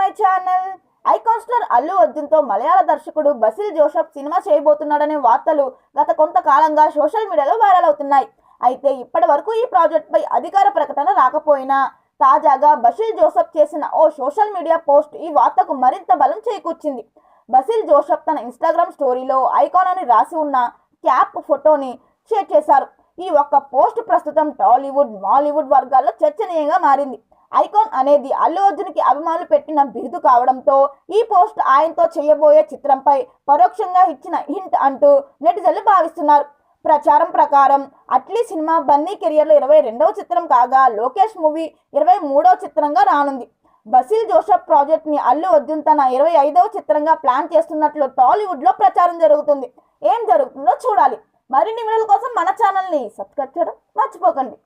My channel. Icon star Allu అర్జున్తో మలయాళ దర్శకుడు బసిల్ జోసెఫ్ సినిమా చేయబోతున్నాడనే వార్తలు గత కొంతకాలంగా సోషల్ మీడియాలో వైరల్ అవుతున్నాయి. అయితే ఇప్పటి వరకు ఈ ప్రాజెక్టుపై అధికార ప్రకటన రాకపోయినా తాజాగా బసిల్ జోసెఫ్ చేసిన ఓ సోషల్ మీడియా పోస్ట్ ఈ వార్తకు మరింత బలం చేకూర్చింది. బసిల్ జోసెఫ్ తన ఇన్స్టాగ్రామ్ స్టోరీలో ఐకాన్ అని రాసి ఉన్న క్యాప్ ఫోటోని షేర్ చేశారు. ఈ ఒక్క పోస్ట్ ప్రస్తుతం టాలీవుడ్, మాలీవుడ్ వర్గాల్లో చర్చనీయంగా మారింది. ఐకాన్ అనేది అల్లు అర్జున్కి అభిమానులు పెట్టిన బిరుదు కావడంతో ఈ పోస్ట్ ఆయనతో చేయబోయే చిత్రంపై పరోక్షంగా ఇచ్చిన హింట్ అంటూ నెటిజన్లు భావిస్తున్నారు. ప్రచారం ప్రకారం అట్లీ సినిమా బన్నీ కెరియర్లో 22వ చిత్రం కాగా లోకేష్ మూవీ 23వ చిత్రంగా రానుంది. బసిల్ జోసెఫ్ ప్రాజెక్ట్ని అల్లు అర్జున్ తన 25వ చిత్రంగా ప్లాన్ చేస్తున్నట్లు టాలీవుడ్లో ప్రచారం జరుగుతుంది. ఏం జరుగుతుందో చూడాలి. మరిన్ని వీడియోల కోసం మన ఛానల్ని సబ్స్క్రైబ్ చేయడం మర్చిపోకండి.